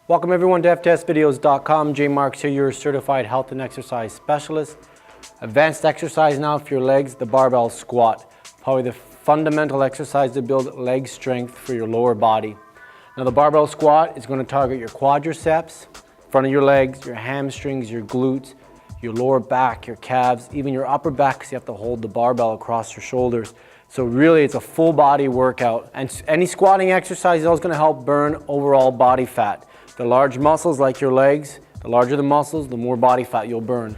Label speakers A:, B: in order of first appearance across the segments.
A: Welcome everyone to ftestvideos.com. Jay Marks here, your certified health and exercise specialist. Advanced exercise now for your legs, the barbell squat. Probably the fundamental exercise to build leg strength for your lower body. Now the barbell squat is going to target your quadriceps, front of your legs, your hamstrings, your glutes, your lower back, your calves, even your upper back because you have to hold the barbell across your shoulders. So really it's a full body workout, and any squatting exercise is always going to help burn overall body fat. The large muscles like your legs, the larger the muscles, the more body fat you'll burn.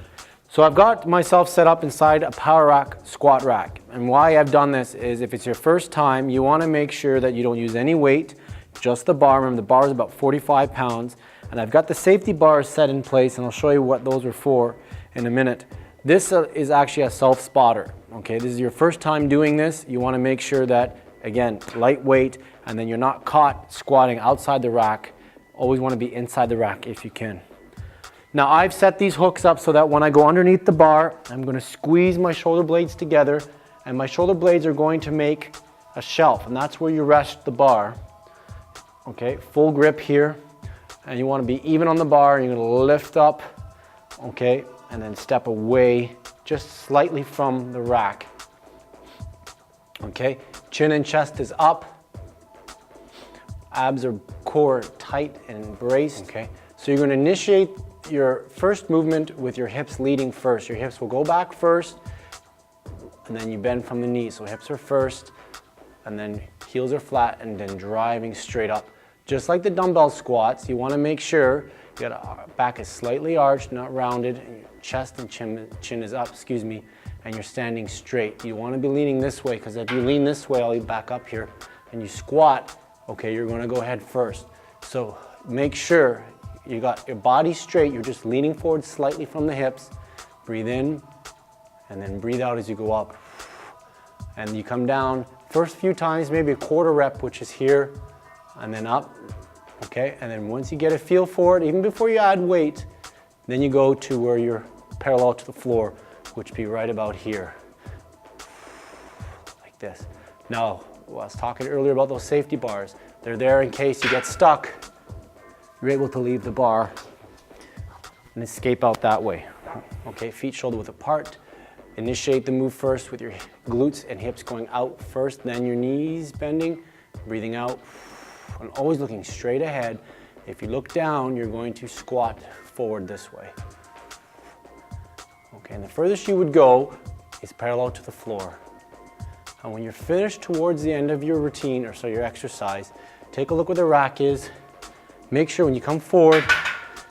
A: So I've got myself set up inside a power rack squat rack. And why I've done this is if it's your first time, you want to make sure that you don't use any weight, just the bar. Remember, the bar is about 45 pounds. And I've got the safety bars set in place, and I'll show you what those are for in a minute. This is actually a self-spotter. Okay, this is your first time doing this. You want to make sure that, again, lightweight, and then you're not caught squatting outside the rack. Always want to be inside the rack if you can. Now I've set these hooks up so that when I go underneath the bar, I'm going to squeeze my shoulder blades together, and my shoulder blades are going to make a shelf, and that's where you rest the bar. Okay, full grip here, and you want to be even on the bar. You're going to lift up, okay, and then step away just slightly from the rack. Okay, chin and chest is up. Abs are core tight and braced. Okay, so you're going to initiate your first movement with your hips leading first. Your hips will go back first, and then you bend from the knees. So hips are first, and then heels are flat, and then driving straight up. Just like the dumbbell squats, you want to make sure your back is slightly arched, not rounded, and your chest and chin is up, and you're standing straight. You want to be leaning this way, because if you lean this way, I'll be back up here, and you squat, okay, you're going to go head first. So make sure you got your body straight. You're just leaning forward slightly from the hips. Breathe in, and then breathe out as you go up. And you come down, first few times, maybe a quarter rep, which is here, and then up, okay? And then once you get a feel for it, even before you add weight, then you go to where you're parallel to the floor, which would be right about here, like this. Now, I was talking earlier about those safety bars. They're there in case you get stuck. You're able to leave the bar and escape out that way. Okay, feet shoulder width apart. Initiate the move first with your glutes and hips going out first, then your knees bending, breathing out, and always looking straight ahead. If you look down, you're going to squat forward this way. Okay, and the furthest you would go is parallel to the floor. And when you're finished towards the end of your routine, or so your exercise, take a look where the rack is. Make sure when you come forward,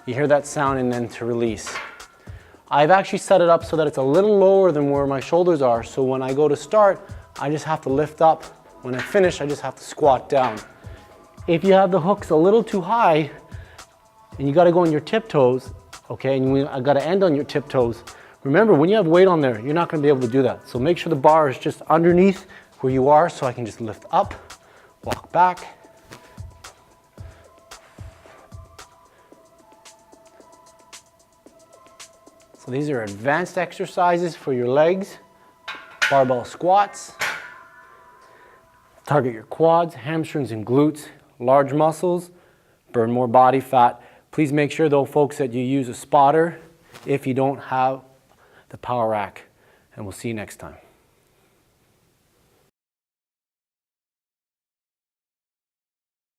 A: you hear that sound, and then to release. I've actually set it up so that it's a little lower than where my shoulders are, so when I go to start, I just have to lift up. When I finish, I just have to squat down. If you have the hooks a little too high, and you gotta go on your tiptoes, okay, and I gotta end on your tiptoes, remember, when you have weight on there, you're not going to be able to do that. So make sure the bar is just underneath where you are, so I can just lift up, walk back. So these are advanced exercises for your legs, barbell squats. Target your quads, hamstrings, and glutes, large muscles, burn more body fat. Please make sure though, folks, that you use a spotter if you don't have the power rack, and we'll see you next time.